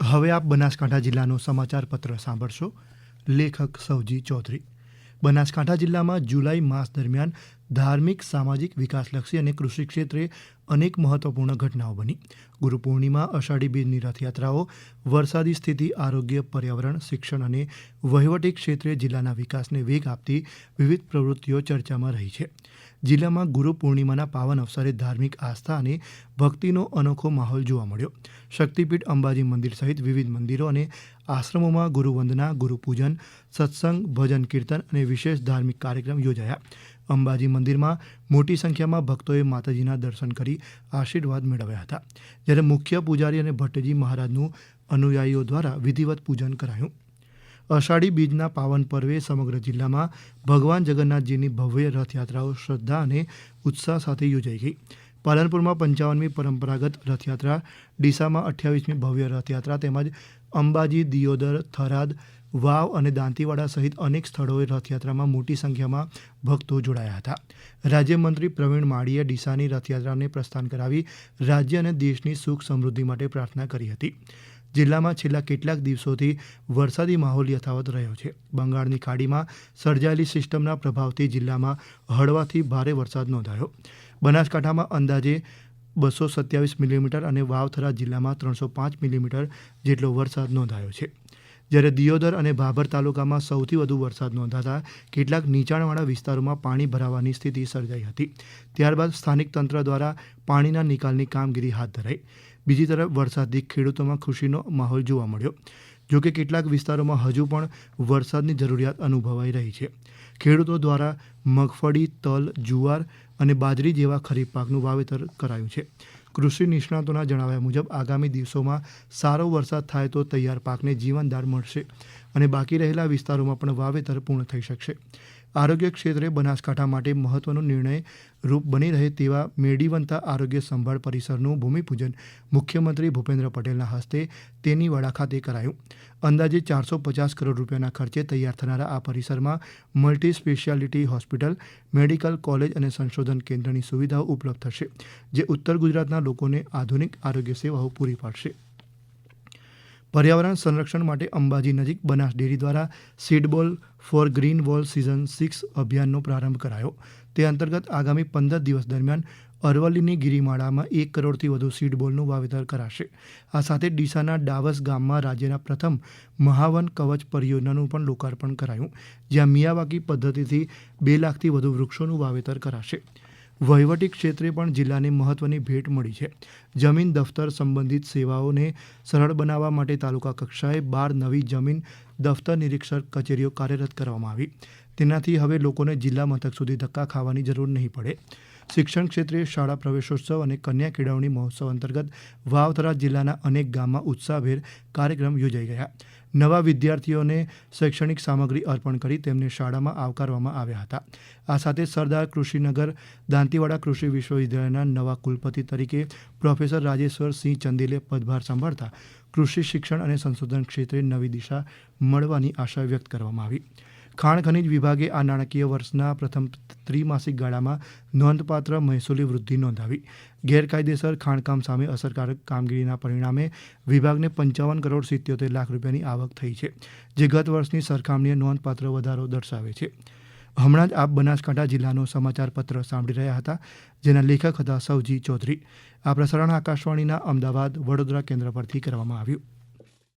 હવે આપ બનાસકાંઠા જિલ્લાનો સમાચાર પત્ર સાંભળશો. લેખક સૌજી ચૌધરી. બનાસકાંઠા જિલ્લામાં જુલાઈ માસ દરમિયાન ધાર્મિક, સામાજિક, વિકાસલક્ષી અને કૃષિ ક્ષેત્રે અનેક મહત્વપૂર્ણ ઘટનાઓ બની. ગુરુ પૂર્ણિમા, અષાઢી બીજની રથયાત્રાઓ, વરસાદી સ્થિતિ, આરોગ્ય, પર્યાવરણ, શિક્ષણ અને વહીવટી ક્ષેત્રે જિલ્લાના વિકાસને વેગ આપતી વિવિધ પ્રવૃત્તિઓ ચર્ચામાં રહી છે. જિલ્લામાં ગુરુ પૂર્ણિમાના પાવન અવસરે ધાર્મિક આસ્થા અને ભક્તિનો અનોખો માહોલ જોવા મળ્યો. શક્તિપીઠ અંબાજી મંદિર સહિત વિવિધ મંદિરો અને આશ્રમોમાં ગુરુવંદના, ગુરુપૂજન, સત્સંગ, ભજન કીર્તન અને વિશેષ ધાર્મિક કાર્યક્રમ યોજાયા. અંબાજી મંદિરમાં મોટી સંખ્યામાં ભક્તોએ માતાજીના દર્શન કરી આશીર્વાદ મેળવ્યા હતા, જ્યારે મુખ્ય પૂજારી અને ભટ્ટજી મહારાજનું અનુયાયીઓ દ્વારા વિધિવત પૂજન કરાયું. અષાઢી બીજના પાવન પર્વે સમગ્ર જિલ્લામાં ભગવાન જગન્નાથજીની ભવ્ય રથયાત્રાઓ શ્રદ્ધા અને ઉત્સાહ સાથે યોજાઈ ગઈ. પાલનપુરમાં 55મી પરંપરાગત રથયાત્રા, ડીસામાં 28મી ભવ્ય રથયાત્રા તેમજ અંબાજી, દિયોદર, થરાદ, વાવ અને દાંતીવાડા સહિત અનેક સ્થળોએ રથયાત્રામાં મોટી સંખ્યામાં ભક્તો જોડાયા હતા. રાજ્યમંત્રી પ્રવીણ માળીએ ડીસાની રથયાત્રાને પ્રસ્થાન કરાવી રાજ્ય અને દેશની સુખ સમૃદ્ધિ માટે પ્રાર્થના કરી હતી. જિલ્લામાં છેલ્લા કેટલાક દિવસોથી વરસાદી માહોલ યથાવત રહ્યો છે. બંગાળની ખાડીમાં સર્જાયેલી સિસ્ટમના પ્રભાવથી જિલ્લામાં હળવાથી ભારે વરસાદ નોંધાયો. બનાસકાંઠામાં અંદાજે 227 મિલીમીટર અને વાવ-થરા જિલ્લામાં 305 મિલીમીટર જેટલો વરસાદ નોંધાયો છે. જ્યારે દિયોદર અને ભાભર તાલુકામાં સૌથી વધુ વરસાદ નોંધાતા કેટલાક નીચાણવાળા વિસ્તારોમાં પાણી ભરાવાની સ્થિતિ સર્જાઈ હતી. ત્યારબાદ સ્થાનિક તંત્ર દ્વારા પાણીના નિકાલની કામગીરી હાથ ધરાઈ. બીજી તરફ વરસાદથી ખેડૂતોમાં ખુશીનો માહોલ જોવા મળ્યો. જોકે કેટલાક વિસ્તારોમાં હજુ પણ વરસાદની જરૂરિયાત અનુભવાઈ રહી છે. ખેડૂતો દ્વારા મગફળી, તલ, જુવાર અને બાજરી જેવા ખરીફ પાકનું વાવેતર કરાયું છે. કૃષિ નિષ્ણાતોના જણાવ્યા મુજબ આગામી દિવસોમાં સારો વરસાદ થાય તો તૈયાર પાકને જીવનદાન મળશે અને બાકી રહેલા વિસ્તારોમાં પણ વાવેતર પૂર્ણ થઈ શકશે. આરોગ્ય ક્ષેત્રે બનાસકાંઠા માટે મહત્વનો નિર્ણય રૂપ બની રહે તેવા મેડીવંતા આરોગ્ય સંભાળ પરિસરનું ભૂમિપૂજન મુખ્યમંત્રી ભૂપેન્દ્ર પટેલના હસ્તે તેનીવાડા ખાતે કરાયું. અંદાજે 450 કરોડ રૂપિયાના ખર્ચે તૈયાર થનારા આ પરિસરમાં multi speciality hospital, medical college અને સંશોધન કેન્દ્રની સુવિધાઓ ઉપલબ્ધ થશે, જે ઉત્તર ગુજરાતના લોકોને આધુનિક આરોગ્ય સેવાઓ પૂરી પાડશે. પર્યાવરણ સંરક્ષણ માટે અંબાજી નજીક બનાસ ડેરી દ્વારા seedball for green wall season 6 અભિયાનનો પ્રારંભ કરાયો. તે અંતર્ગત આગામી 15 દિવસ દરમિયાન અરવલ્લીની ગિરિમાળામાં 1 કરોડથી વધુ સીડબોલનું વાવેતર કરાશે. આ સાથે ડીસાના ડાવસ ગામમાં રાજ્યના પ્રથમ મહાવન કવચ પરિયોજનાનું પણ લોકાર્પણ કરાયું, જ્યાં મિયાવાકી પદ્ધતિથી 2 લાખથી વધુ વૃક્ષોનું વાવેતર કરાશે. વહીવટી ક્ષેત્રે પણ જિલ્લાને મહત્વની ભેટ મળી છે. જમીન દફતર સંબંધિત સેવાઓને સરળ બનાવવા માટે તાલુકા કક્ષાએ 12 નવી જમીન દફતર નિરીક્ષક કચેરીઓ કાર્યરત કરવામાં આવી. તેનાથી હવે લોકોને જિલ્લા મથક સુધી ધક્કા ખાવાની જરૂર નહીં પડે. શિક્ષણ ક્ષેત્રે શાળા પ્રવેશોત્સવ અને કન્યા કેળવણી મહોત્સવ અંતર્ગત વાવ-થરા જિલ્લાના અનેક ગામમાં ઉત્સાહભેર કાર્યક્રમ યોજાઈ ગયા. નવા વિદ્યાર્થીઓને શૈક્ષણિક સામગ્રી અર્પણ કરી તેમને શાળામાં આવકારવામાં આવ્યા હતા. આ સાથે સરદાર કૃષિનગર દાંતીવાડા કૃષિ વિશ્વવિદ્યાલયના નવા કુલપતિ તરીકે પ્રોફેસર રાજેશ્વર સિંહ ચંદેલે પદભાર સંભાળતા કૃષિ શિક્ષણ અને સંશોધન ક્ષેત્રે નવી દિશા મળવાની આશા વ્યક્ત કરવામાં આવી. ખાણ ખનીજ વિભાગે આ નાણાકીય વર્ષના પ્રથમ ત્રિમાસિક ગાળામાં નોંધપાત્ર મહેસૂલી વૃદ્ધિ નોંધાવી. ગેરકાયદેસર ખાણકામ સામે અસરકારક કામગીરીના પરિણામે વિભાગને 55 કરોડ 77 લાખ રૂપિયાની આવક થઈ છે, જે ગત વર્ષની સરખામણીએ નોંધપાત્ર વધારો દર્શાવે છે. હમણાં જ આપ બનાસકાંઠા જિલ્લાનો સમાચાર પત્ર સાંભળી રહ્યા હતા, જેના લેખક હતા સૌજી ચૌધરી. આ પ્રસારણ આકાશવાણીના અમદાવાદ, વડોદરા કેન્દ્ર પરથી કરવામાં આવ્યું.